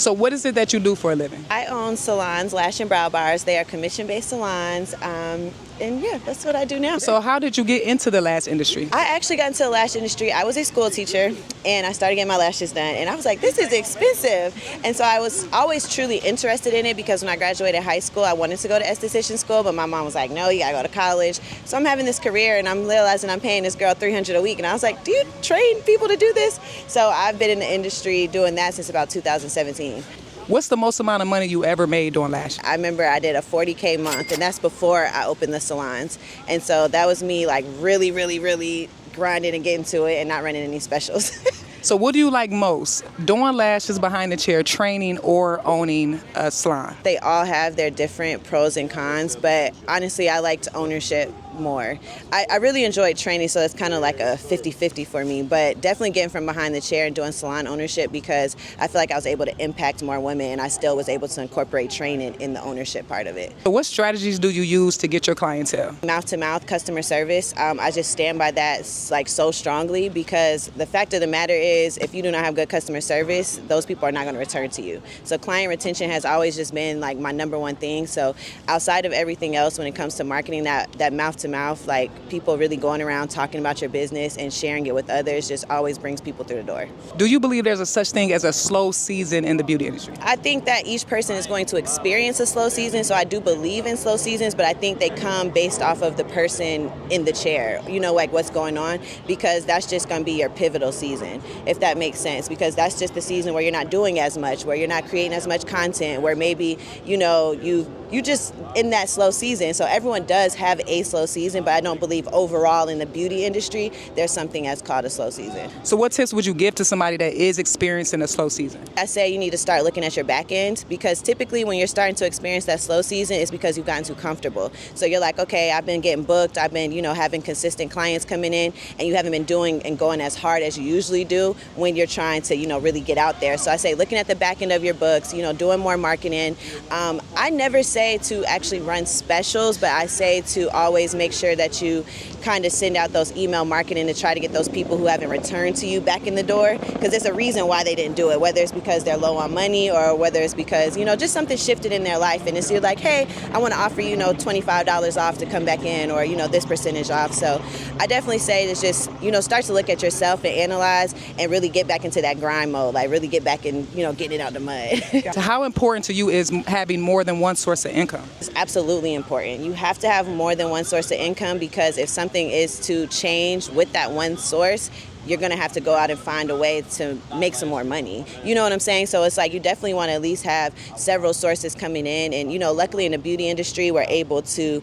So what is it that you do for a living? I own salons, Lash and Brow Bars. They are commission-based salons, and yeah, that's what I do now. So how did you get into the lash industry? I actually got into the lash industry. I was a school teacher, and I started getting my lashes done, and I was like, this is expensive. And so I was always truly interested in it because when I graduated high school, I wanted to go to esthetician school, but my mom was like, no, you gotta go to college. So I'm having this career, and I'm realizing I'm paying this girl $300 a week, and I was like, do you train people to do this? So I've been in the industry doing that since about 2017. What's the most amount of money you ever made doing lash? I remember I did a $40K month, and that's before I opened the salons. And so that was me like really, really, really grinding and getting to it and not running any specials. So what do you like most, doing lashes behind the chair, training, or owning a salon? They all have their different pros and cons, but honestly, I liked ownership more. I really enjoyed training, so it's kind of like a 50-50 for me, but definitely getting from behind the chair and doing salon ownership because I feel like I was able to impact more women, and I still was able to incorporate training in the ownership part of it. So what strategies do you use to get your clientele? Mouth-to-mouth customer service. I just stand by that like so strongly because the fact of the matter is if you do not have good customer service, those people are not going to return to you. So client retention has always just been like my number one thing. So outside of everything else, when it comes to marketing, that mouth-to-mouth, like people really going around talking about your business and sharing it with others just always brings people through the door. Do you believe there's a such thing as a slow season in the beauty industry? I think that each person is going to experience a slow season, so I do believe in slow seasons, but I think they come based off of the person in the chair, like what's going on, because that's just going to be your pivotal season, if that makes sense, because that's just the season where you're not doing as much, where you're not creating as much content, where maybe, you just in that slow season. So everyone does have a slow season, but I don't believe overall in the beauty industry, there's something that's called a slow season. So what tips would you give to somebody that is experiencing a slow season? I say you need to start looking at your back end because typically when you're starting to experience that slow season, it's because you've gotten too comfortable. So you're like, okay, I've been getting booked, I've been, having consistent clients coming in, and you haven't been doing and going as hard as you usually do when you're trying to, really get out there. So I say looking at the back end of your books, doing more marketing. I never say to actually run specials, but I say to always make sure that you kind of send out those email marketing to try to get those people who haven't returned to you back in the door, because there's a reason why they didn't do it, whether it's because they're low on money or whether it's because, just something shifted in their life, and it's you're like, hey, I want to offer you, $25 off to come back in, or, this percentage off. So I definitely say it's just, start to look at yourself and analyze and really get back into that grind mode, like really get back in, getting it out the mud. So how important to you is having more than one source of income? It's absolutely important. You have to have more than one source of income because if something is to change with that one source, you're going to have to go out and find a way to make some more money. You know what I'm saying? So it's like you definitely want to at least have several sources coming in. And, luckily in the beauty industry, we're able to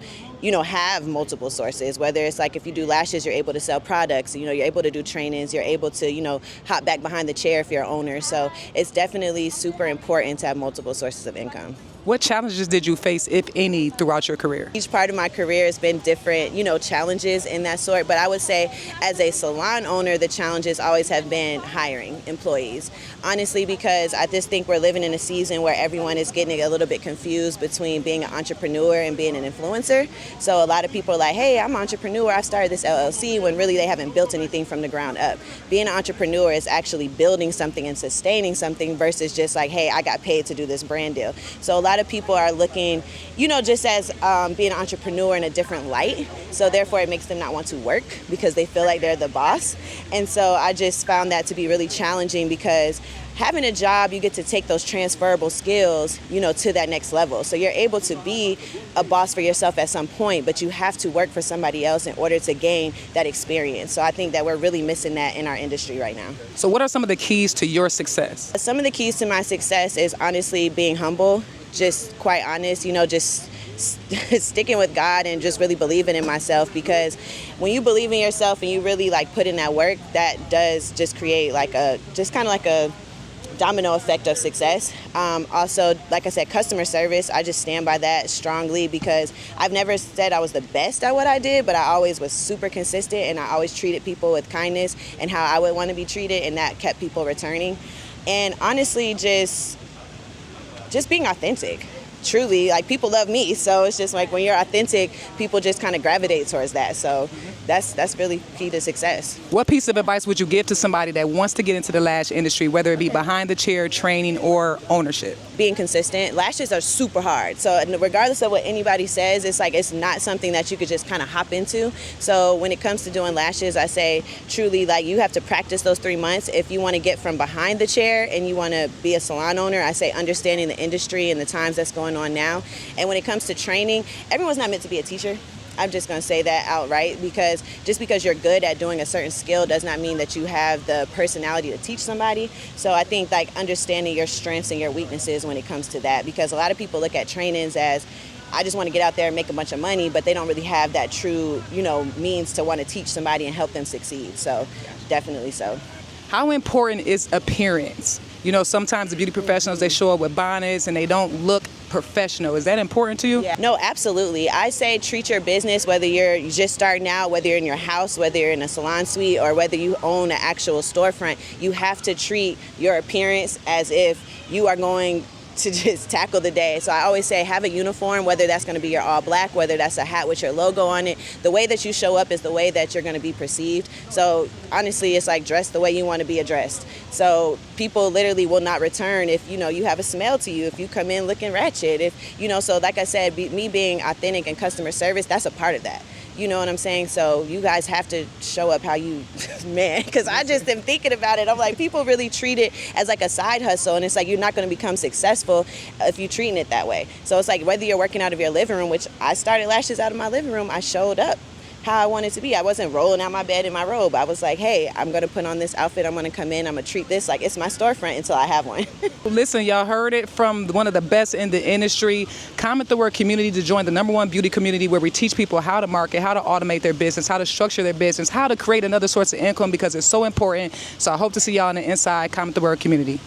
have multiple sources, whether it's like if you do lashes, you're able to sell products, you're able to do trainings, you're able to, hop back behind the chair if you're an owner. So it's definitely super important to have multiple sources of income. What challenges did you face, if any, throughout your career? Each part of my career has been different, challenges in that sort. But I would say as a salon owner, the challenges always have been hiring employees. Honestly, because I just think we're living in a season where everyone is getting a little bit confused between being an entrepreneur and being an influencer. So a lot of people are like, hey, I'm an entrepreneur, I started this LLC, when really they haven't built anything from the ground up. Being an entrepreneur is actually building something and sustaining something versus just like, hey, I got paid to do this brand deal. So a lot of people are looking, just as being an entrepreneur in a different light. So therefore it makes them not want to work because they feel like they're the boss. And so I just found that to be really challenging because having a job, you get to take those transferable skills, to that next level. So you're able to be a boss for yourself at some point, but you have to work for somebody else in order to gain that experience. So I think that we're really missing that in our industry right now. So what are some of the keys to your success? Some of the keys to my success is honestly being humble, just quite honest, just sticking with God and just really believing in myself, because when you believe in yourself and you really like put in that work, that does just create like a domino effect of success. Also, like I said, customer service, I just stand by that strongly because I've never said I was the best at what I did, but I always was super consistent and I always treated people with kindness and how I would want to be treated, and that kept people returning. And honestly, just being authentic. truly, like, people love me. So it's just like when you're authentic, people just kind of gravitate towards that. So that's really key to success. What piece of advice would you give to somebody that wants to get into the lash industry, whether it be behind the chair, training, or ownership? Being consistent. Lashes are super hard. So regardless of what anybody says, it's like it's not something that you could just kind of hop into. So when it comes to doing lashes, I say truly, like, you have to practice those 3 months. If you want to get from behind the chair and you want to be a salon owner, I say understanding the industry and the times that's going on now. And when it comes to training, everyone's not meant to be a teacher. I'm just going to say that outright, because just because you're good at doing a certain skill does not mean that you have the personality to teach somebody. So I think, like, understanding your strengths and your weaknesses when it comes to that, because a lot of people look at trainings as, I just want to get out there and make a bunch of money, but they don't really have that true, means to want to teach somebody and help them succeed. So definitely so. How important is appearance? Sometimes the beauty professionals, they show up with bonnets and they don't look professional. Is that important to you? Yeah. No, absolutely. I say treat your business, whether you're just starting out, whether you're in your house, whether you're in a salon suite, or whether you own an actual storefront, you have to treat your appearance as if you are going to just tackle the day. So I always say have a uniform, whether that's going to be your all black, whether that's a hat with your logo on it. The way that you show up is the way that you're going to be perceived. So honestly, it's like dress the way you want to be addressed. So people literally will not return if, you have a smell to you, if you come in looking ratchet, so like I said, me being authentic and customer service, that's a part of that. You know what I'm saying? So you guys have to show up how you, man, because I just am thinking about it. I'm like, people really treat it as like a side hustle, and it's like you're not going to become successful if you're treating it that way. So it's like whether you're working out of your living room, which I started lashes out of my living room, I showed up how I wanted to be. I wasn't rolling out my bed in my robe. I was like, hey, I'm going to put on this outfit. I'm going to come in. I'm going to treat this like it's my storefront until I have one. Listen, y'all heard it from one of the best in the industry. Comment the word community to join the #1 beauty community, where we teach people how to market, how to automate their business, how to structure their business, how to create another source of income, because it's so important. So I hope to see y'all on the inside. Comment the word community.